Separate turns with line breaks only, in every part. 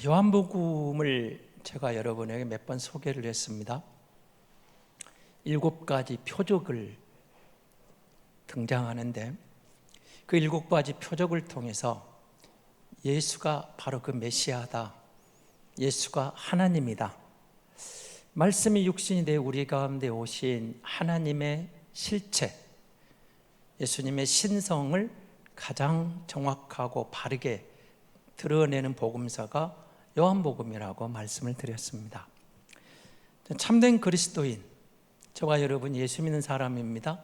요한복음을 제가 여러분에게 몇 번 소개를 했습니다. 7가지 표적을 등장하는데 그 7가지 표적을 통해서 예수가 바로 그 메시아다, 예수가 하나님이다, 말씀이 육신이 되어 우리 가운데 오신 하나님의 실체, 예수님의 신성을 가장 정확하고 바르게 드러내는 복음서가 요한복음이라고 말씀을 드렸습니다. 참된 그리스도인, 저와 여러분 예수 믿는 사람입니다.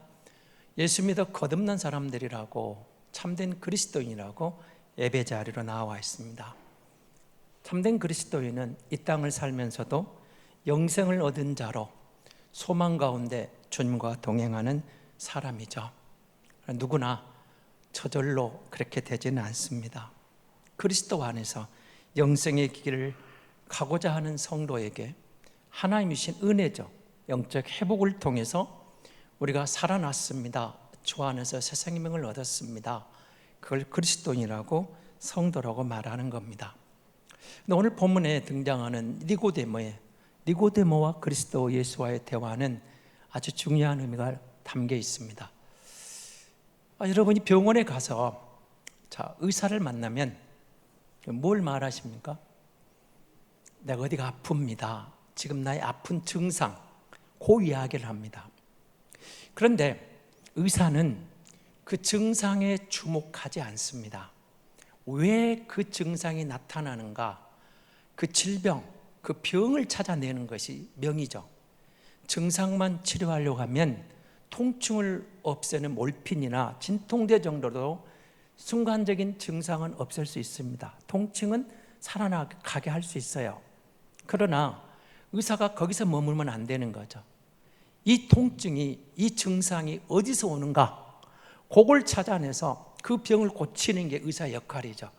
예수 믿어 거듭난 사람들이라고 참된 그리스도인이라고 예배 자리로 나와 있습니다. 참된 그리스도인은 이 땅을 살면서도 영생을 얻은 자로 소망 가운데 주님과 동행하는 사람이죠. 누구나 저절로 그렇게 되지는 않습니다. 그리스도 안에서 영생의 길을 가고자 하는 성도에게 하나님이 주신 은혜죠. 영적 회복을 통해서 우리가 살아났습니다. 주 안에서 새 생명을 얻었습니다. 그걸 그리스도인이라고 성도라고 말하는 겁니다. 근데 오늘 본문에 등장하는 니고데모와 그리스도 예수와의 대화는 아주 중요한 의미가 담겨 있습니다. 여러분이 병원에 가서 의사를 만나면 뭘 말하십니까? 내가 어디가 아픕니다. 지금 나의 아픈 증상, 그 이야기를 합니다. 그런데 의사는 그 증상에 주목하지 않습니다. 왜 그 증상이 나타나는가? 그 질병, 그 병을 찾아내는 것이 명이죠. 증상만 치료하려고 하면 통증을 없애는 몰핀이나 진통제 정도로 순간적인 증상은 없앨 수 있습니다. 통증은 살아나게 할 수 있어요. 그러나 의사가 거기서 머물면 안 되는 거죠. 이 통증이, 이 증상이 어디서 오는가? 그걸 찾아내서 그 병을 고치는 게 의사의 역할이죠.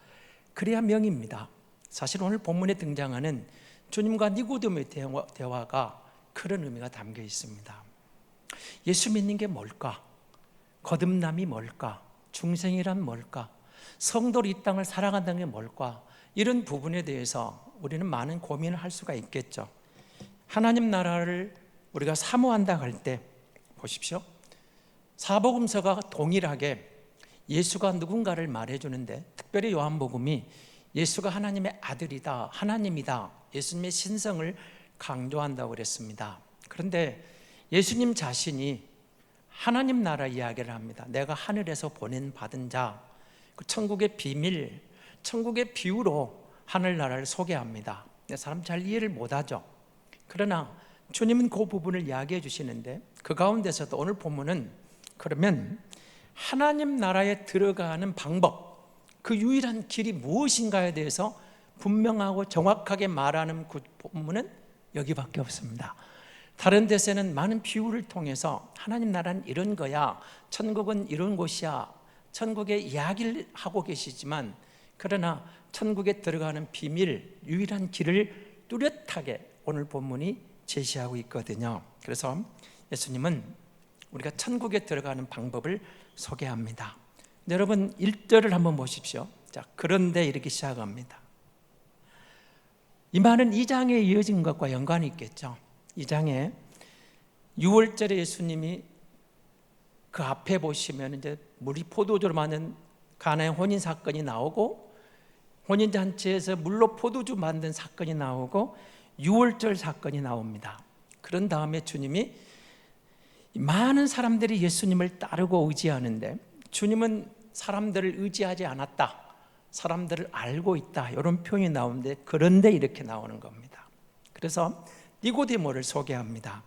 그래야 명입니다. 사실 오늘 본문에 등장하는 주님과 니고데모의 대화가 그런 의미가 담겨 있습니다. 예수 믿는 게 뭘까? 거듭남이 뭘까? 중생이란 뭘까? 성도로 이 땅을 살아간다는 게 뭘까? 이런 부분에 대해서 우리는 많은 고민을 할 수가 있겠죠. 하나님 나라를 우리가 사모한다 할 때 보십시오. 사복음서가 동일하게 예수가 누군가를 말해주는데 특별히 요한복음이 예수가 하나님의 아들이다, 하나님이다, 예수님의 신성을 강조한다고 그랬습니다. 그런데 예수님 자신이 하나님 나라 이야기를 합니다. 내가 하늘에서 보낸 받은 자, 그 천국의 비밀, 천국의 비유로 하늘나라를 소개합니다. 사람 잘 이해를 못하죠. 그러나 주님은 그 부분을 이야기해 주시는데 그 가운데서도 오늘 본문은 그러면 하나님 나라에 들어가는 방법, 그 유일한 길이 무엇인가에 대해서 분명하고 정확하게 말하는 그 본문은 여기밖에 없습니다. 다른 데서는 많은 비유를 통해서 하나님 나라는 이런 거야, 천국은 이런 곳이야, 천국의 이야기를 하고 계시지만 그러나 천국에 들어가는 비밀, 유일한 길을 뚜렷하게 오늘 본문이 제시하고 있거든요. 그래서 예수님은 우리가 천국에 들어가는 방법을 소개합니다. 여러분 1절을 한번 보십시오. 그런데 이렇게 시작합니다. 이 말은 2장에 이어진 것과 연관이 있겠죠. 2장에 6월절에 예수님이 그 앞에 보시면 이제 물이 포도주로 만든 가나의 혼인 사건이 나오고 혼인잔치에서 물로 포도주 만든 사건이 나오고 6월절 사건이 나옵니다. 그런 다음에 주님이 많은 사람들이 예수님을 따르고 의지하는데 주님은 사람들을 의지하지 않았다, 사람들을 알고 있다, 이런 표현이 나오는데 그런데 이렇게 나오는 겁니다. 그래서 니고데모를 소개합니다.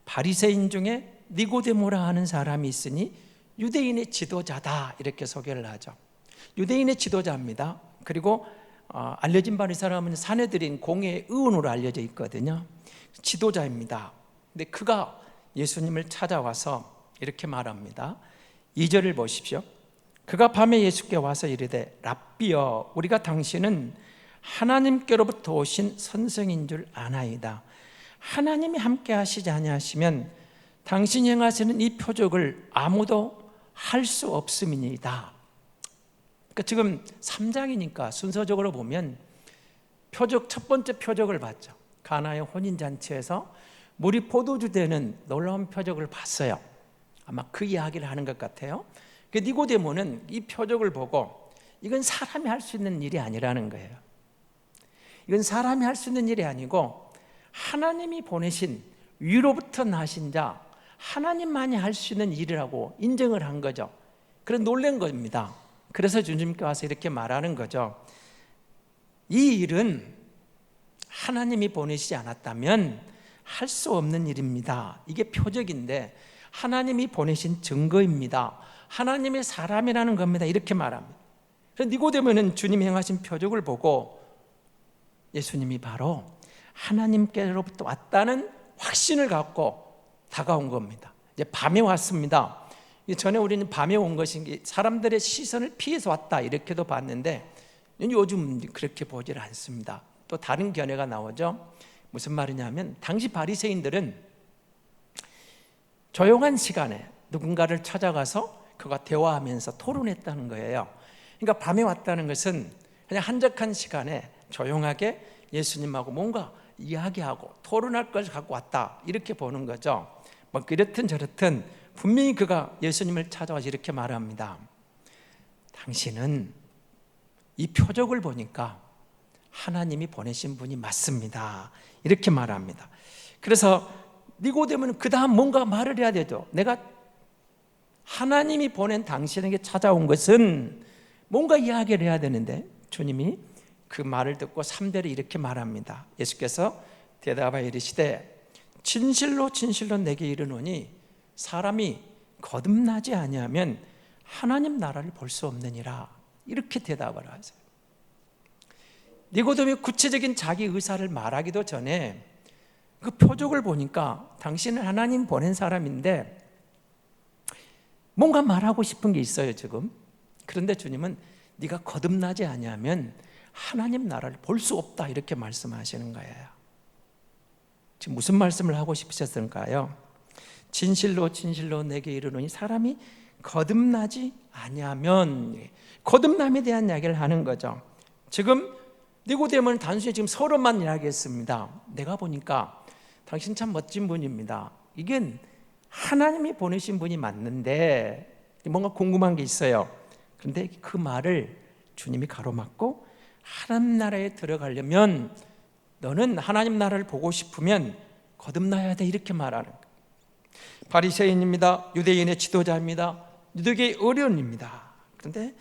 바리새인 중에 니고데모라 하는 사람이 있으니 유대인의 지도자다, 이렇게 소개를 하죠. 유대인의 지도자입니다. 그리고 알려진 바는 이 사람은 산헤드린 공회의 의원으로 알려져 있거든요. 지도자입니다. 근데 그가 예수님을 찾아와서 이렇게 말합니다. 2절을 보십시오. 그가 밤에 예수께 와서 이르되 랍비여, 우리가 당신은 하나님께로부터 오신 선생인 줄 아나이다. 하나님이 함께 하시지 아니하시면 당신이 행하시는 이 표적을 아무도 할 수 없음이니이다. 그러니까 지금 3장이니까 순서적으로 보면 표적, 첫 번째 표적을 봤죠. 가나의 혼인잔치에서 물이 포도주 되는 놀라운 표적을 봤어요. 아마 그 이야기를 하는 것 같아요. 그 니고데모는 이 표적을 보고 이건 사람이 할 수 있는 일이 아니라는 거예요. 이건 사람이 할 수 있는 일이 아니고 하나님이 보내신 위로부터 나신 자, 하나님만이 할 수 있는 일이라고 인정을 한 거죠. 그래서 놀란 겁니다. 그래서 주님께 와서 이렇게 말하는 거죠. 이 일은 하나님이 보내시지 않았다면 할 수 없는 일입니다. 이게 표적인데 하나님이 보내신 증거입니다. 하나님의 사람이라는 겁니다. 이렇게 말합니다. 그래서 니고데모는 주님이 행하신 표적을 보고 예수님이 바로 하나님께로부터 왔다는 확신을 갖고 다가온 겁니다. 이제 밤에 왔습니다. 전에 우리는 밤에 온 것이 사람들의 시선을 피해서 왔다 이렇게도 봤는데 요즘 그렇게 보질 않습니다. 또 다른 견해가 나오죠. 무슨 말이냐면 당시 바리새인들은 조용한 시간에 누군가를 찾아가서 그가 대화하면서 토론했다는 거예요. 그러니까 밤에 왔다는 것은 그냥 한적한 시간에 조용하게 예수님하고 뭔가 이야기하고 토론할 것을 갖고 왔다 이렇게 보는 거죠. 뭐 그렇든 저렇든 분명히 그가 예수님을 찾아와서 이렇게 말합니다. 당신은 이 표적을 보니까 하나님이 보내신 분이 맞습니다. 이렇게 말합니다. 그래서 니고데모는 그 다음 뭔가 말을 해야 되죠. 내가 하나님이 보낸 당신에게 찾아온 것은 뭔가 이야기를 해야 되는데 주님이 그 말을 듣고 3대를 이렇게 말합니다. 예수께서 대답하여 이르시되 진실로 진실로 내게 이르노니 사람이 거듭나지 아니하면 하나님 나라를 볼 수 없느니라. 이렇게 대답을 하세요. 니고데모의 구체적인 자기 의사를 말하기도 전에 그 표적을 보니까 당신은 하나님 보낸 사람인데 뭔가 말하고 싶은 게 있어요 지금. 그런데 주님은 네가 거듭나지 아니하면 하나님 나라를 볼 수 없다 이렇게 말씀하시는 거예요. 지금 무슨 말씀을 하고 싶으셨을까요? 진실로 진실로 내게 이르노니 사람이 거듭나지 아니하면, 거듭남에 대한 이야기를 하는 거죠. 지금 니고데모는 단순히 지금 서로만 이야기했습니다. 내가 보니까 당신 참 멋진 분입니다. 이게 하나님이 보내신 분이 맞는데 뭔가 궁금한 게 있어요. 그런데 그 말을 주님이 가로막고 하나님 나라에 들어가려면 너는 하나님 나라를 보고 싶으면 거듭나야 돼 이렇게 말하는 거예요. 바리새인입니다. 유대인의 지도자입니다. 유대계의 어른입니다. 그런데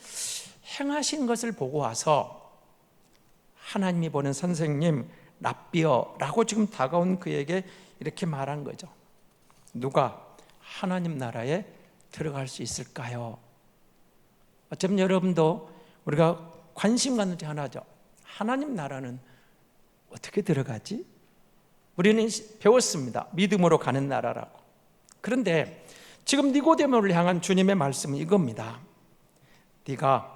행하신 것을 보고 와서 하나님이 보낸 선생님 랍비어라고 지금 다가온 그에게 이렇게 말한 거죠. 누가 하나님 나라에 들어갈 수 있을까요? 어쩌면 여러분도 우리가 관심 갖는 게 하나죠. 하나님 나라는 어떻게 들어가지? 우리는 배웠습니다. 믿음으로 가는 나라라고. 그런데 지금 니고데모를 향한 주님의 말씀은 이겁니다. 네가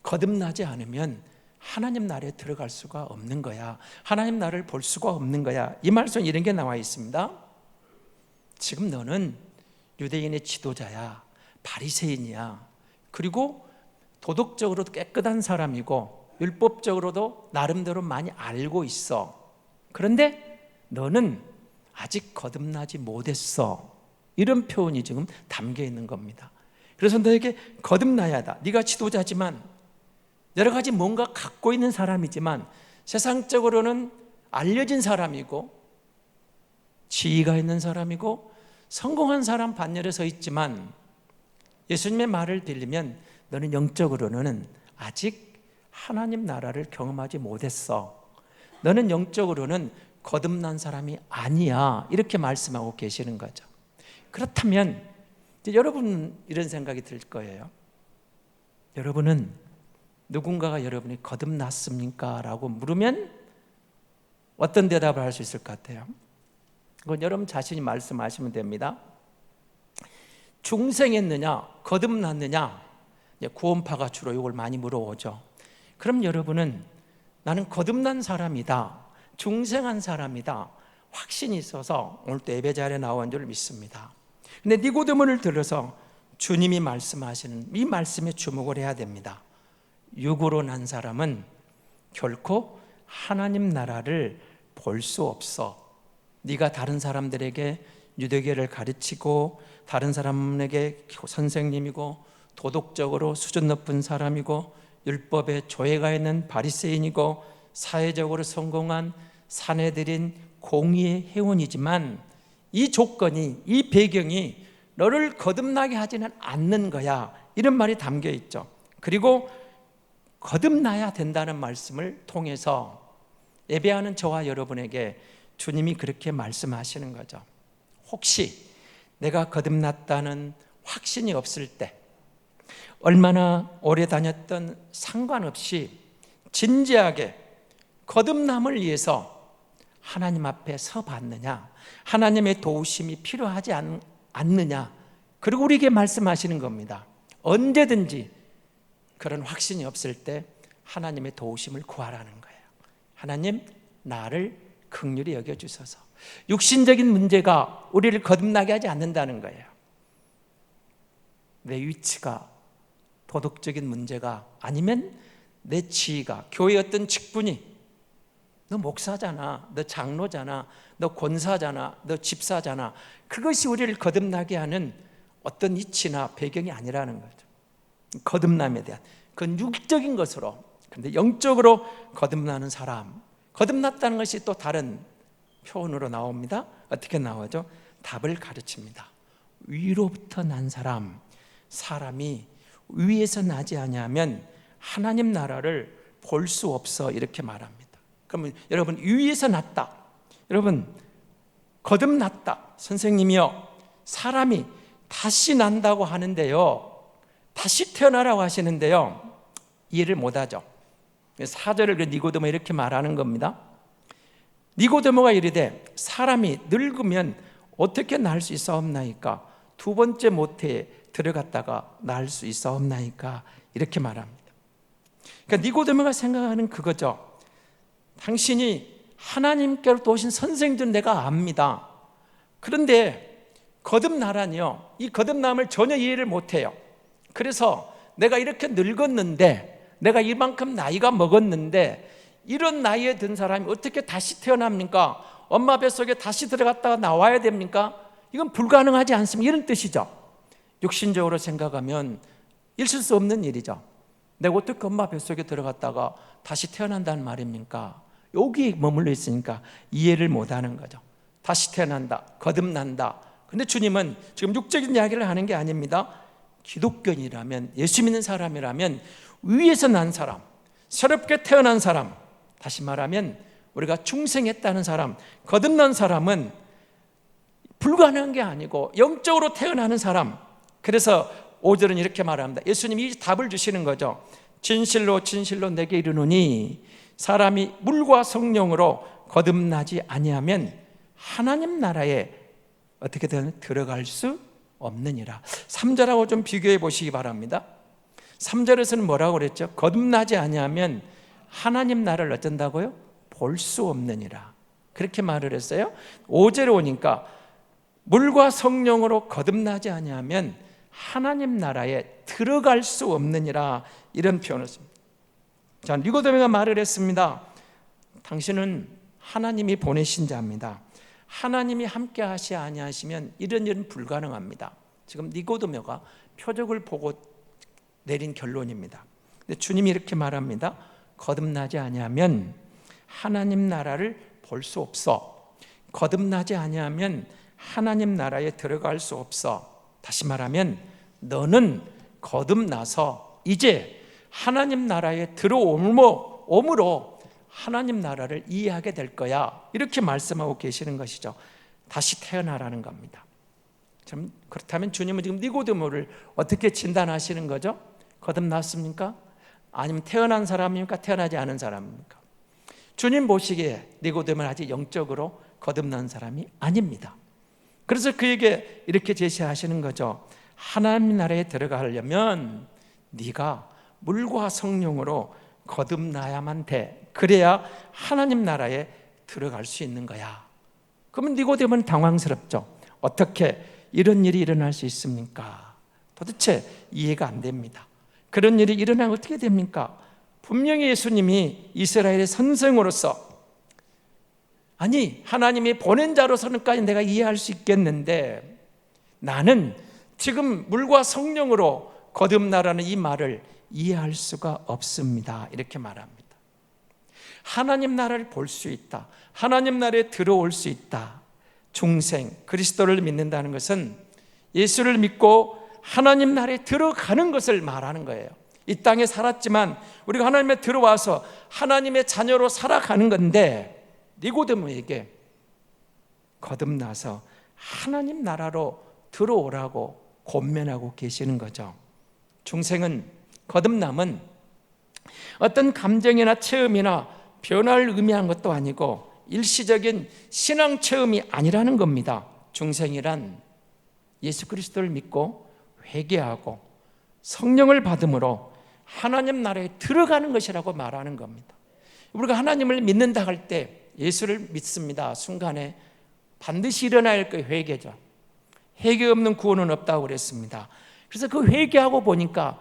거듭나지 않으면 하나님 나라에 들어갈 수가 없는 거야. 하나님 나라를 볼 수가 없는 거야. 이 말씀에 이런 게 나와 있습니다. 지금 너는 유대인의 지도자야. 바리새인이야. 그리고 도덕적으로도 깨끗한 사람이고 율법적으로도 나름대로 많이 알고 있어. 그런데 너는 아직 거듭나지 못했어. 이런 표현이 지금 담겨 있는 겁니다. 그래서 너에게 거듭나야 한다. 네가 지도자지만 여러 가지 뭔가 갖고 있는 사람이지만 세상적으로는 알려진 사람이고 지위가 있는 사람이고 성공한 사람 반열에 서 있지만 예수님의 말을 들리면 너는 영적으로는 아직 하나님 나라를 경험하지 못했어. 너는 영적으로는 거듭난 사람이 아니야. 이렇게 말씀하고 계시는 거죠. 그렇다면 이제 여러분 이런 생각이 들 거예요. 여러분은 누군가가 여러분이 거듭났습니까? 라고 물으면 어떤 대답을 할 수 있을 것 같아요? 그건 여러분 자신이 말씀하시면 됩니다. 중생했느냐 거듭났느냐, 구원파가 주로 이걸 많이 물어오죠. 그럼 여러분은 나는 거듭난 사람이다, 중생한 사람이다, 확신이 있어서 오늘 또 예배 자리에 나온 줄 믿습니다. 근데 니고데모를 들어서 주님이 말씀하시는 이 말씀에 주목을 해야 됩니다. 육으로 난 사람은 결코 하나님 나라를 볼 수 없어. 네가 다른 사람들에게 유대계를 가르치고 다른 사람에게 선생님이고 도덕적으로 수준 높은 사람이고 율법에 조예가 있는 바리새인이고 사회적으로 성공한 사내들인 공의의 회원이지만 이 조건이, 이 배경이 너를 거듭나게 하지는 않는 거야, 이런 말이 담겨 있죠. 그리고 거듭나야 된다는 말씀을 통해서 예배하는 저와 여러분에게 주님이 그렇게 말씀하시는 거죠. 혹시 내가 거듭났다는 확신이 없을 때, 얼마나 오래 다녔던 상관없이 진지하게 거듭남을 위해서 하나님 앞에 서봤느냐, 하나님의 도우심이 필요하지 않느냐, 그리고 우리에게 말씀하시는 겁니다. 언제든지 그런 확신이 없을 때 하나님의 도우심을 구하라는 거예요. 하나님, 나를 긍휼히 여겨주소서. 육신적인 문제가 우리를 거듭나게 하지 않는다는 거예요. 내 위치가, 도덕적인 문제가, 아니면 내 지위가, 교회의 어떤 직분이, 너 목사잖아, 너 장로잖아, 너 권사잖아, 너 집사잖아, 그것이 우리를 거듭나게 하는 어떤 이치나 배경이 아니라는 거죠. 거듭남에 대한, 그건 육적인 것으로, 그런데 영적으로 거듭나는 사람, 거듭났다는 것이 또 다른 표현으로 나옵니다. 어떻게 나오죠? 답을 가르칩니다. 위로부터 난 사람, 사람이 위에서 나지 아니하면 하나님 나라를 볼 수 없어, 이렇게 말합니다. 그러면 여러분, 위에서 났다, 여러분 거듭났다, 선생님이요, 사람이 다시 난다고 하는데요, 다시 태어나라고 하시는데요, 이해를 못하죠. 4절을 니고데모 이렇게 말하는 겁니다. 니고데모가 이르되 사람이 늙으면 어떻게 날 수 있사옵나이까? 두 번째 모태에 들어갔다가 날 수 있사옵나이까? 이렇게 말합니다. 그러니까 니고데모가 생각하는 그거죠. 당신이 하나님께로부터 오신 선생들은 내가 압니다. 그런데 거듭나라니요, 이 거듭남을 전혀 이해를 못해요. 그래서 내가 이렇게 늙었는데, 내가 이만큼 나이가 먹었는데 이런 나이에 든 사람이 어떻게 다시 태어납니까? 엄마 뱃속에 다시 들어갔다가 나와야 됩니까? 이건 불가능하지 않습니까? 이런 뜻이죠. 육신적으로 생각하면 있을 수 없는 일이죠. 내가 어떻게 엄마 뱃속에 들어갔다가 다시 태어난다는 말입니까? 여기 머물러 있으니까 이해를 못하는 거죠. 다시 태어난다, 거듭난다. 근데 주님은 지금 육적인 이야기를 하는 게 아닙니다. 기독교인이라면, 예수 믿는 사람이라면 위에서 난 사람, 새롭게 태어난 사람, 다시 말하면 우리가 중생했다는 사람, 거듭난 사람은 불가능한 게 아니고 영적으로 태어나는 사람. 그래서 5절은 이렇게 말합니다. 예수님이 이 답을 주시는 거죠. 진실로 진실로 내게 이르노니 사람이 물과 성령으로 거듭나지 아니하면 하나님 나라에 어떻게 들어갈 수 없느니라. 3절하고 좀 비교해 보시기 바랍니다. 3절에서는 뭐라고 그랬죠? 거듭나지 아니하면 하나님 나라를 어쩐다고요? 볼 수 없느니라, 그렇게 말을 했어요. 5절에 오니까 물과 성령으로 거듭나지 아니하면 하나님 나라에 들어갈 수 없느니라, 이런 표현을 씁니다. 자, 니고데모가 말을 했습니다. 당신은 하나님이 보내신 자입니다. 하나님이 함께 하시 아니하시면 이런 일은 불가능합니다. 지금 니고데모가 표적을 보고 내린 결론입니다. 근데 주님이 이렇게 말합니다. 거듭나지 아니하면 하나님 나라를 볼 수 없어. 거듭나지 아니하면 하나님 나라에 들어갈 수 없어. 다시 말하면 너는 거듭나서 이제 하나님 나라에 들어옴으로 하나님 나라를 이해하게 될 거야, 이렇게 말씀하고 계시는 것이죠. 다시 태어나라는 겁니다. 참, 그렇다면 주님은 지금 니고데모를 어떻게 진단하시는 거죠? 거듭났습니까? 아니면 태어난 사람입니까? 태어나지 않은 사람입니까? 주님 보시기에 니고데모는 아직 영적으로 거듭난 사람이 아닙니다. 그래서 그에게 이렇게 제시하시는 거죠. 하나님 나라에 들어가려면 네가 물과 성령으로 거듭나야만 돼. 그래야 하나님 나라에 들어갈 수 있는 거야. 그러면 니고데모는 당황스럽죠. 어떻게 이런 일이 일어날 수 있습니까? 도대체 이해가 안 됩니다. 그런 일이 일어나면 어떻게 됩니까? 분명히 예수님이 이스라엘의 선생으로서, 아니 하나님이 보낸 자로서는까지 내가 이해할 수 있겠는데 나는 지금 물과 성령으로 거듭나라는 이 말을 이해할 수가 없습니다. 이렇게 말합니다. 하나님 나라를 볼 수 있다, 하나님 나라에 들어올 수 있다. 중생, 그리스도를 믿는다는 것은 예수를 믿고 하나님 나라에 들어가는 것을 말하는 거예요. 이 땅에 살았지만 우리가 하나님에 들어와서 하나님의 자녀로 살아가는 건데, 니고데모에게 거듭나서 하나님 나라로 들어오라고 권면하고 계시는 거죠. 중생은, 거듭남은 어떤 감정이나 체험이나 변화를 의미하는 것도 아니고 일시적인 신앙 체험이 아니라는 겁니다. 중생이란 예수 그리스도를 믿고 회개하고 성령을 받음으로 하나님 나라에 들어가는 것이라고 말하는 겁니다. 우리가 하나님을 믿는다 할 때, 예수를 믿습니다 순간에 반드시 일어나야 할 그 회개죠. 회개 없는 구원은 없다고 그랬습니다. 그래서 그 회개하고 보니까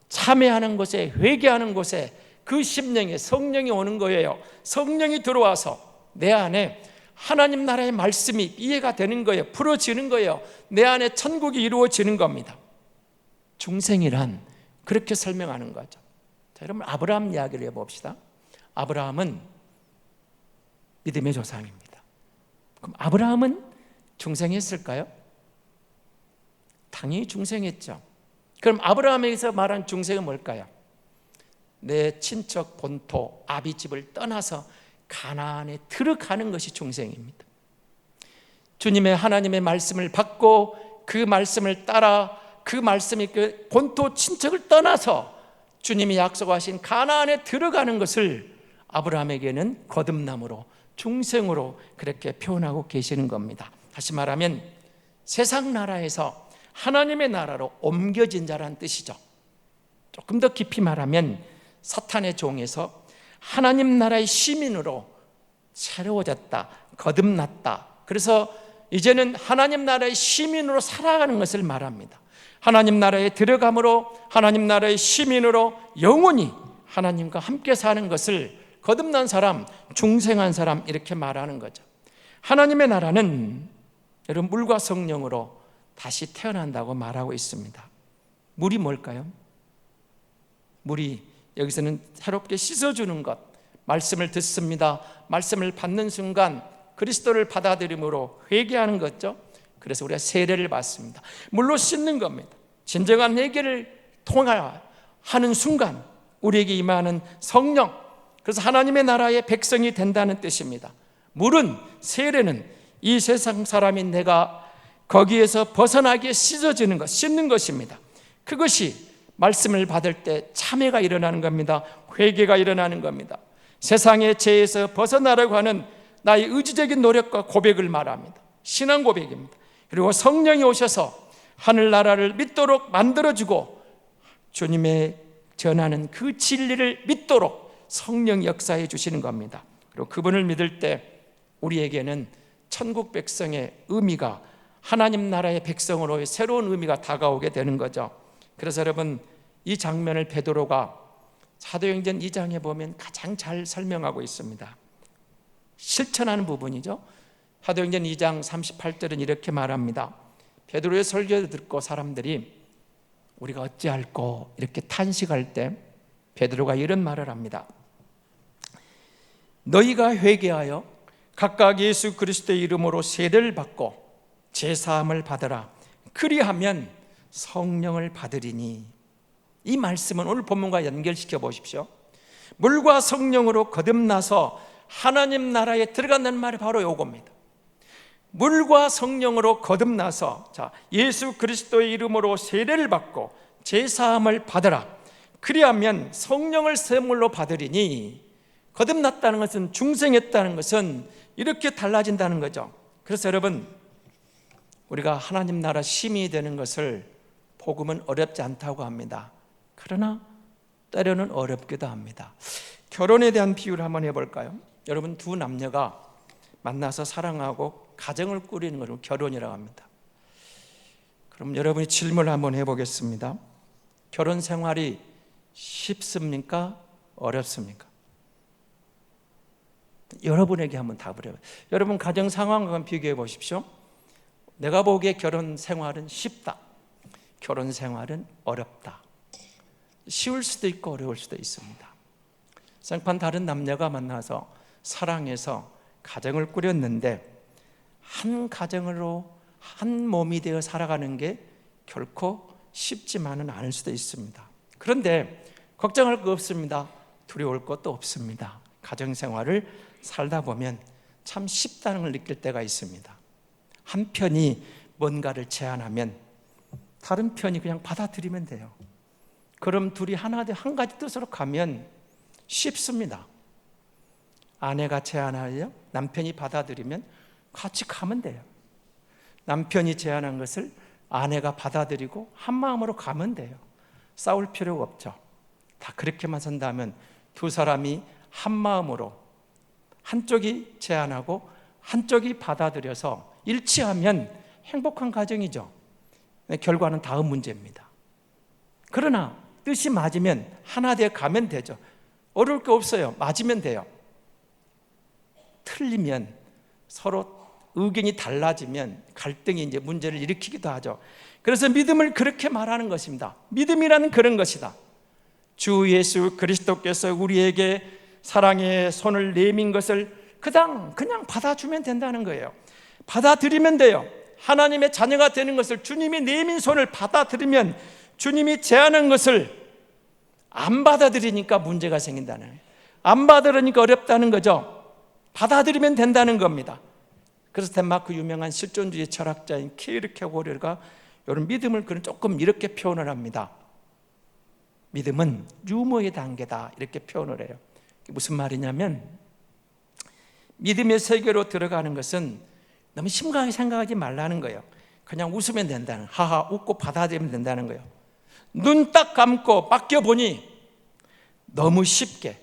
참회하는 곳에, 회개하는 곳에 그 심령에 성령이 오는 거예요. 성령이 들어와서 내 안에 하나님 나라의 말씀이 이해가 되는 거예요. 풀어지는 거예요. 내 안에 천국이 이루어지는 겁니다. 중생이란 그렇게 설명하는 거죠. 자, 여러분 아브라함 이야기를 해봅시다. 아브라함은 믿음의 조상입니다. 그럼 아브라함은 중생했을까요? 당연히 중생했죠. 그럼 아브라함에게서 말한 중생은 뭘까요? 내 친척 본토 아비집을 떠나서 가나안에 들어가는 것이 중생입니다. 주님의 하나님의 말씀을 받고 그 말씀을 따라 그 말씀이 그 본토 친척을 떠나서 주님이 약속하신 가나안에 들어가는 것을 아브라함에게는 거듭남으로, 중생으로 그렇게 표현하고 계시는 겁니다. 다시 말하면 세상 나라에서 하나님의 나라로 옮겨진 자라는 뜻이죠. 조금 더 깊이 말하면 사탄의 종에서 하나님 나라의 시민으로 새로워졌다, 거듭났다. 그래서 이제는 하나님 나라의 시민으로 살아가는 것을 말합니다. 하나님 나라에 들어감으로 하나님 나라의 시민으로 영원히 하나님과 함께 사는 것을 거듭난 사람, 중생한 사람 이렇게 말하는 거죠. 하나님의 나라는 여러분 물과 성령으로 다시 태어난다고 말하고 있습니다. 물이 뭘까요? 물이 여기서는 새롭게 씻어주는 것, 말씀을 듣습니다. 말씀을 받는 순간 그리스도를 받아들임으로 회개하는 거죠. 그래서 우리가 세례를 받습니다. 물로 씻는 겁니다. 진정한 회개를 통하는 순간 우리에게 임하는 성령, 그래서 하나님의 나라의 백성이 된다는 뜻입니다. 물은, 세례는 이 세상 사람인 내가 거기에서 벗어나게 씻어지는 것, 씻는 것입니다. 그것이 말씀을 받을 때 참회가 일어나는 겁니다. 회개가 일어나는 겁니다. 세상의 죄에서 벗어나려고 하는 나의 의지적인 노력과 고백을 말합니다. 신앙 고백입니다. 그리고 성령이 오셔서 하늘나라를 믿도록 만들어주고 주님의 전하는 그 진리를 믿도록 성령 역사해 주시는 겁니다. 그리고 그분을 믿을 때 우리에게는 천국 백성의 의미가, 하나님 나라의 백성으로의 새로운 의미가 다가오게 되는 거죠. 그래서 여러분 이 장면을 베드로가 사도행전 2장에 보면 가장 잘 설명하고 있습니다. 실천하는 부분이죠. 사도행전 2장 38절은 이렇게 말합니다. 베드로의 설교를 듣고 사람들이 우리가 어찌할꼬 이렇게 탄식할 때 베드로가 이런 말을 합니다. 너희가 회개하여 각각 예수 그리스도의 이름으로 세례를 받고 제사함을 받으라. 그리하면 성령을 받으리니. 이 말씀은 오늘 본문과 연결시켜 보십시오. 물과 성령으로 거듭나서 하나님 나라에 들어간다는 말이 바로 이겁니다. 물과 성령으로 거듭나서 예수 그리스도의 이름으로 세례를 받고 제사함을 받으라. 그리하면 성령을 세물로 받으리니. 거듭났다는 것은, 중생했다는 것은 이렇게 달라진다는 거죠. 그래서 여러분 우리가 하나님 나라 시민이 되는 것을 복음은 어렵지 않다고 합니다. 그러나 때로는 어렵기도 합니다. 결혼에 대한 비유를 한번 해볼까요? 여러분 두 남녀가 만나서 사랑하고 가정을 꾸리는 것을 결혼이라고 합니다. 그럼 여러분이 질문을 한번 해보겠습니다. 결혼 생활이 쉽습니까? 어렵습니까? 여러분에게 한번 답을 해봐요. 여러분 가정 상황과 비교해 보십시오. 내가 보기에 결혼 생활은 쉽다, 결혼 생활은 어렵다. 쉬울 수도 있고 어려울 수도 있습니다. 생판 다른 남녀가 만나서 사랑해서 가정을 꾸렸는데 한 가정으로 한 몸이 되어 살아가는 게 결코 쉽지만은 않을 수도 있습니다. 그런데 걱정할 거 없습니다. 두려울 것도 없습니다. 가정생활을 살다 보면 참 쉽다는 걸 느낄 때가 있습니다. 한 편이 뭔가를 제안하면 다른 편이 그냥 받아들이면 돼요. 그럼 둘이 한 가지 뜻으로 가면 쉽습니다. 아내가 제안하여 남편이 받아들이면 같이 가면 돼요. 남편이 제안한 것을 아내가 받아들이고 한 마음으로 가면 돼요. 싸울 필요가 없죠. 다 그렇게만 산다면 두 사람이 한 마음으로 한쪽이 제안하고 한쪽이 받아들여서 일치하면 행복한 가정이죠. 결과는 다음 문제입니다. 그러나 뜻이 맞으면 하나 되어 가면 되죠. 어려울 게 없어요. 맞으면 돼요. 틀리면 서로 의견이 달라지면 갈등이 이제 문제를 일으키기도 하죠. 그래서 믿음을 그렇게 말하는 것입니다. 믿음이라는 그런 것이다. 주 예수 그리스도께서 우리에게 사랑의 손을 내민 것을 그냥 받아주면 된다는 거예요. 받아들이면 돼요. 하나님의 자녀가 되는 것을 주님이 내민 손을 받아들이면 주님이 제안한 것을 안 받아들이니까 문제가 생긴다는 거예요. 안 받아들이니까 어렵다는 거죠. 받아들이면 된다는 겁니다. 그래서 덴마크 유명한 실존주의 철학자인 키르케고르가 이런 믿음을 조금 이렇게 표현을 합니다. 믿음은 유머의 단계다, 이렇게 표현을 해요. 무슨 말이냐면 믿음의 세계로 들어가는 것은 너무 심각하게 생각하지 말라는 거예요. 그냥 웃으면 된다는, 하하 웃고 받아들이면 된다는 거예요. 눈 딱 감고 맡겨보니 너무 쉽게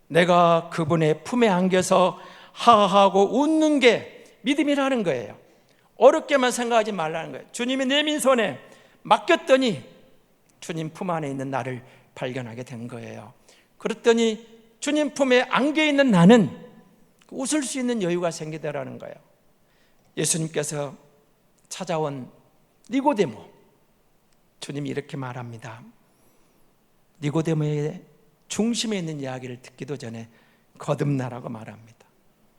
내가 그분의 품에 안겨서 하하하고 웃는 게 믿음이라는 거예요. 어렵게만 생각하지 말라는 거예요. 주님이 내민 손에 맡겼더니 주님 품 안에 있는 나를 발견하게 된 거예요. 그랬더니 주님 품에 안겨 있는 나는 웃을 수 있는 여유가 생기더라는 거예요. 예수님께서 찾아온 니고데모, 주님이 이렇게 말합니다. 니고데모의 중심에 있는 이야기를 듣기도 전에 거듭나라고 말합니다.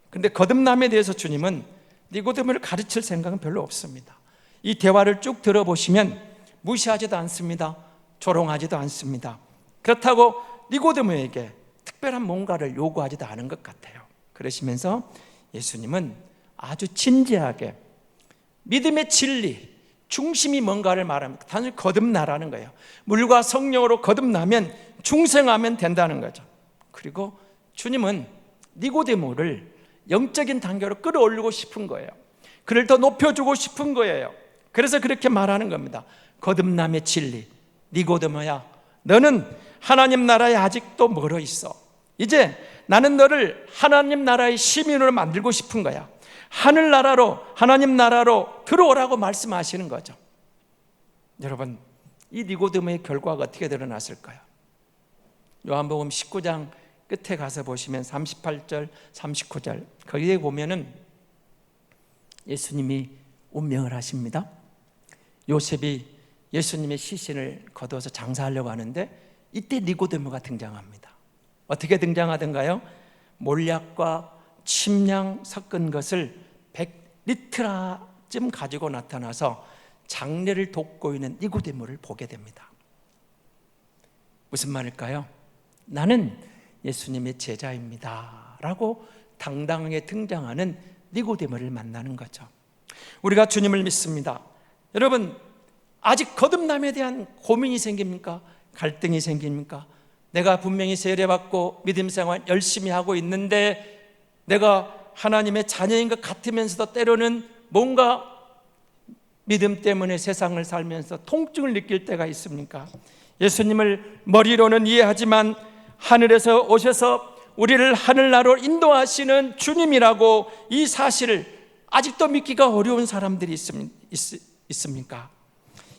그런데 거듭남에 대해서 주님은 니고데모를 가르칠 생각은 별로 없습니다. 이 대화를 쭉 들어보시면 무시하지도 않습니다. 조롱하지도 않습니다. 그렇다고 니고데모에게 특별한 뭔가를 요구하지도 않은 것 같아요. 그러시면서 예수님은 아주 진지하게 믿음의 진리, 중심이 뭔가를 말합니다. 단순히 거듭나라는 거예요. 물과 성령으로 거듭나면 중생하면 된다는 거죠. 그리고 주님은 니고데모를 영적인 단계로 끌어올리고 싶은 거예요. 그를 더 높여주고 싶은 거예요. 그래서 그렇게 말하는 겁니다. 거듭남의 진리, 니고데모야, 너는 하나님 나라에 아직도 멀어 있어. 이제 나는 너를 하나님 나라의 시민으로 만들고 싶은 거야. 하늘나라로, 하나님 나라로 들어오라고 말씀하시는 거죠. 여러분, 이 니고데모의 결과가 어떻게 드러났을까요? 요한복음 19장 끝에 가서 보시면 38절, 39절 거기에 보면은 예수님이 운명을 하십니다. 요셉이 예수님의 시신을 거두어서 장사하려고 하는데 이때 니고데모가 등장합니다. 어떻게 등장하던가요? 몰약과 침량 섞은 것을 100리터쯤 가지고 나타나서 장례를 돕고 있는 니고데모를 보게 됩니다. 무슨 말일까요? 나는 예수님의 제자입니다 라고 당당하게 등장하는 니고데모를 만나는 거죠. 우리가 주님을 믿습니다. 여러분, 아직 거듭남에 대한 고민이 생깁니까? 갈등이 생깁니까? 내가 분명히 세례받고 믿음 생활 열심히 하고 있는데 내가 하나님의 자녀인 것 같으면서도 때로는 뭔가 믿음 때문에 세상을 살면서 통증을 느낄 때가 있습니까? 예수님을 머리로는 이해하지만 하늘에서 오셔서 우리를 하늘나라로 인도하시는 주님이라고 이 사실을 아직도 믿기가 어려운 사람들이 있습니까?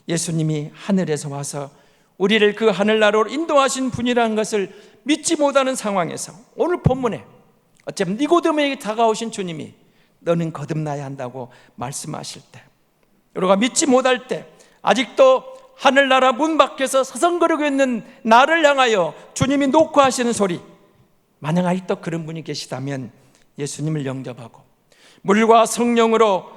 예수님이 하늘에서 와서 우리를 그 하늘나라로 인도하신 분이라는 것을 믿지 못하는 상황에서 오늘 본문에 어쩌면 니고데모에게 다가오신 주님이 너는 거듭나야 한다고 말씀하실 때, 우리가 믿지 못할 때 아직도 하늘나라 문 밖에서 서성거리고 있는 나를 향하여 주님이 놓고 하시는 소리, 만약 아직도 그런 분이 계시다면 예수님을 영접하고 물과 성령으로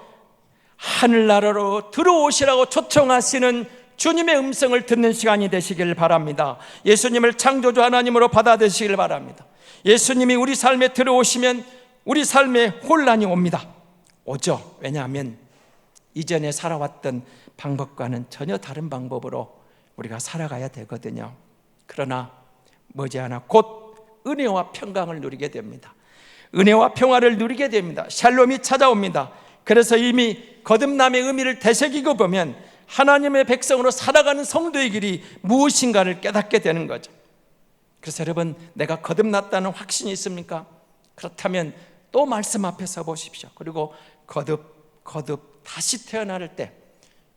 하늘나라로 들어오시라고 초청하시는 주님의 음성을 듣는 시간이 되시길 바랍니다. 예수님을 창조주 하나님으로 받아들이시길 바랍니다. 예수님이 우리 삶에 들어오시면 우리 삶에 혼란이 옵니다. 오죠. 왜냐하면 이전에 살아왔던 방법과는 전혀 다른 방법으로 우리가 살아가야 되거든요. 그러나 머지않아 곧 은혜와 평강을 누리게 됩니다. 은혜와 평화를 누리게 됩니다. 샬롬이 찾아옵니다. 그래서 이미 거듭남의 의미를 되새기고 보면 하나님의 백성으로 살아가는 성도의 길이 무엇인가를 깨닫게 되는 거죠. 그래서 여러분, 내가 거듭났다는 확신이 있습니까? 그렇다면 또 말씀 앞에 서 보십시오. 그리고 거듭 다시 태어날 때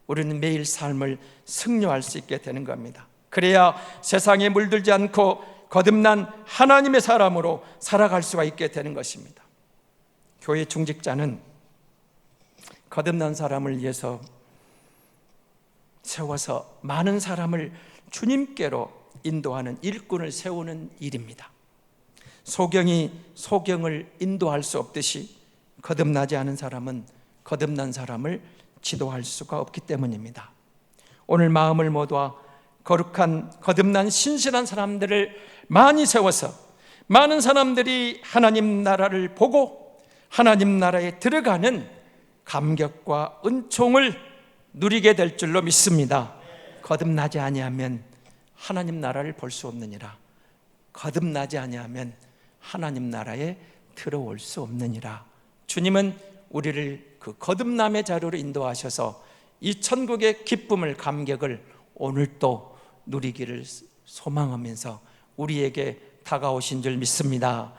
우리는 매일 삶을 승려할 수 있게 되는 겁니다. 그래야 세상에 물들지 않고 거듭난 하나님의 사람으로 살아갈 수가 있게 되는 것입니다. 교회 중직자는 거듭난 사람을 위해서 세워서 많은 사람을 주님께로 인도하는 일꾼을 세우는 일입니다. 소경이 소경을 인도할 수 없듯이 거듭나지 않은 사람은 거듭난 사람을 지도할 수가 없기 때문입니다. 오늘 마음을 모두와 거룩한 거듭난 신실한 사람들을 많이 세워서 많은 사람들이 하나님 나라를 보고 하나님 나라에 들어가는 감격과 은총을 누리게 될 줄로 믿습니다. 거듭나지 아니하면 하나님 나라를 볼 수 없느니라. 거듭나지 아니하면 하나님 나라에 들어올 수 없느니라. 주님은 우리를 그 거듭남의 자료로 인도하셔서 이 천국의 기쁨을, 감격을 오늘 또 누리기를 소망하면서 우리에게 다가오신 줄 믿습니다.